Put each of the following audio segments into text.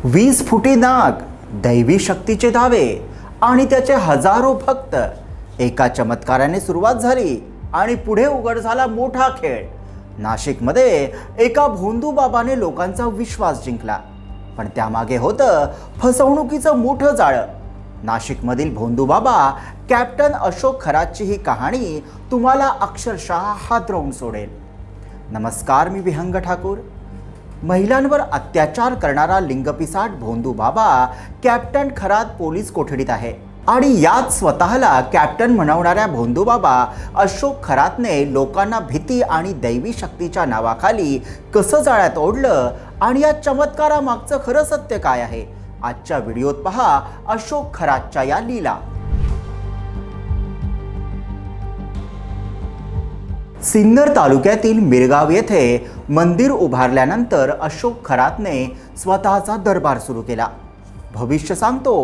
20 फुटी नाग, दैवी शक्तीचे दावे आणि त्याचे हजारो भक्त. एका चमत्काराने सुरुवात झाली आणि पुढे उघड झाला मोठा खेळ. नाशिकमध्ये एका भोंदू बाबाने लोकांचा विश्वास जिंकला, पण त्यामागे होतं फसवणुकीचं मोठं जाळं. नाशिकमधील भोंदू बाबा कॅप्टन अशोक खरातची ही कहाणी तुम्हाला अक्षरशः हादरवून सोडेल. नमस्कार, मी विहंग ठाकूर. महिलांवर अत्याचार करणारा लिंगपिसाट भोंदू बाबा कॅप्टन खरात पोलीस कोठडीत आहे आणि यात स्वतःला कॅप्टन म्हणवणाऱ्या भोंदू बाबा अशोक खरातने लोकांना भीती आणि दैवी शक्तीच्या नावाखाली कसं जाळ्यात ओढलं आणि या चमत्कारामागचं खरं सत्य काय आहे, आजच्या व्हिडिओत पहा अशोक खरातच्या या लीला. सिन्नर तालुक्यातील मिरगाव येथे मंदिर उभारल्यानंतर अशोक खरातने स्वतःचा दरबार सुरू केला. भविष्य सांगतो,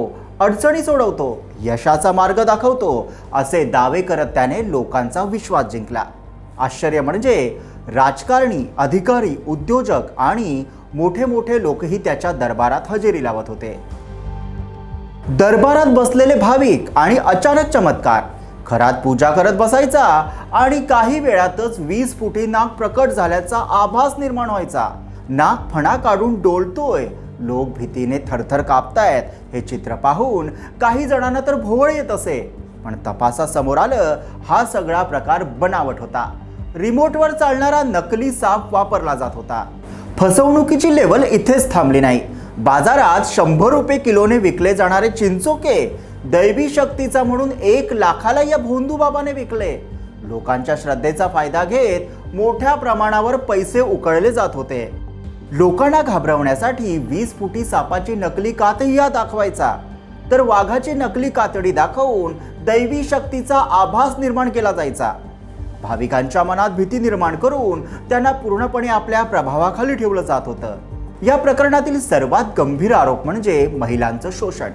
अडचणी सोडवतो, यशाचा मार्ग दाखवतो असे दावे करत त्याने लोकांचा विश्वास जिंकला. आश्चर्य म्हणजे राजकारणी, अधिकारी, उद्योजक आणि मोठे मोठे लोकही त्याच्या दरबारात हजेरी लावत होते. दरबारात बसलेले भाविक आणि अचानक चमत्कार. खरात पूजा करत बसायचा आणि काही वेळातच 20 फुटी नाग प्रकट झाल्याचा आभास निर्माण व्हायचा. नाग फणा काढून डोलतोय, लोक भीतीने थरथर कापतायत. हे चित्र पाहून काही जणांना तर भोवळ येत असे, पण तपासासमोर आलं हा सगळा प्रकार बनावट होता. रिमोटवर चालणारा नकली साप वापरला जात होता. फसवणुकीची लेवल इथेच थांबली नाही. बाजारात 100 रुपये किलोने विकले जाणारे चिंचोके दैवी शक्तीचा म्हणून 1 लाखाला या भोंदू बाबाने विकले. लोकांच्या श्रद्धेचा फायदा घेत मोठ्या प्रमाणावर पैसे उकळले जात होते. लोकांना घाबरवण्यासाठी 20 फुटी सापाची नकली कातही दाखवायचा, तर वाघाची नकली कातडी दाखवून दैवी शक्तीचा आभास निर्माण केला जायचा. भाविकांच्या मनात भीती निर्माण करून त्यांना पूर्णपणे आपल्या प्रभावाखाली ठेवलं जात होतं. या प्रकरणातील सर्वात गंभीर आरोप म्हणजे महिलांचं शोषण.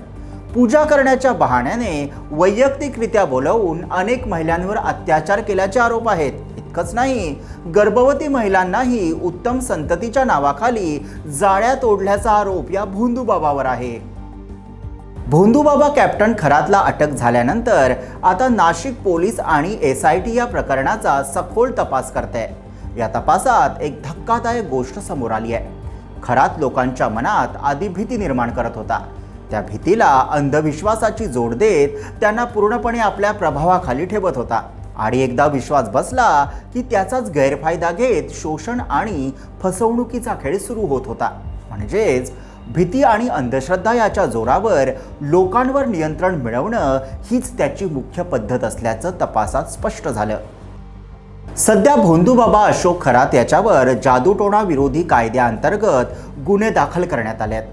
पूजा करण्याच्या बहाण्याने वैयक्तिकरित्या बोलावून अनेक महिलांवर अत्याचार केल्याचे आरोप आहेत. इतकंच नाही, गर्भवती महिलांनाही उत्तम संततीच्या नावाखाली जाळ्यात ओढल्याचा आरोप या भोंदू बाबावर आहे. भोंदू बाबा कॅप्टन खरातला अटक झाल्यानंतर आता नाशिक पोलीस आणि SIT या प्रकरणाचा सखोल तपास करते. या तपासात एक धक्कादायक गोष्ट समोर आली आहे. खरात लोकांच्या मनात आधी भीती निर्माण करत होता. त्या भीतीला अंधविश्वासाची जोड देत त्यांना पूर्णपणे आपल्या प्रभावाखाली ठेवत होता आणि एकदा विश्वास बसला की त्याचाच गैरफायदा घेत शोषण आणि फसवणुकीचा खेळ सुरू होत होता. म्हणजेच भीती आणि अंधश्रद्धा याच्या जोरावर लोकांवर नियंत्रण मिळवणं हीच त्याची मुख्य पद्धत असल्याचं तपासात स्पष्ट झालं. सध्या भोंदू बाबा अशोक खरात याच्यावर जादूटोणा विरोधी कायद्याअंतर्गत गुन्हे दाखल करण्यात आलेत.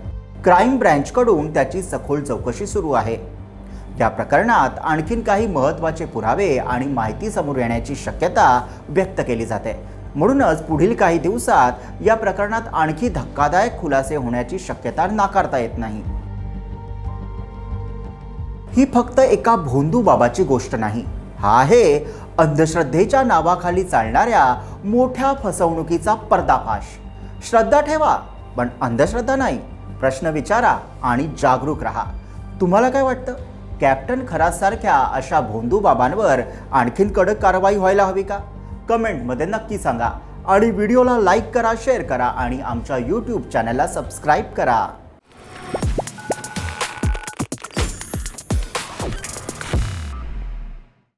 क्राईम ब्रँचकडून त्याची सखोल चौकशी सुरू आहे. या प्रकरणात आणखीन काही महत्त्वाचे पुरावे आणि माहिती समोर येण्याची शक्यता व्यक्त केली जाते. म्हणूनच पुढील काही दिवसात या प्रकरणात आणखी धक्कादायक खुलासे होण्याची शक्यता नाकारता येत नाही. ही फक्त एका भोंदू बाबाची गोष्ट नाही, हा आहे अंधश्रद्धेच्या नावाखाली चालणाऱ्या मोठ्या फसवणुकीचा पर्दाफाश. श्रद्धा ठेवा, पण अंधश्रद्धा नाही. प्रश्न विचारा आणि जागरूक रहा. तुम्हाला काय वाटतं, कॅप्टन खरात सारख्या अशा भोंदू बाबांवर आणखीन कडक कारवाई व्हायला हवी का? कमेंटमध्ये नक्की सांगा आणि व्हिडिओला लाईक करा, शेअर करा आणि आमच्या YouTube चॅनलला सबस्क्राईब करा.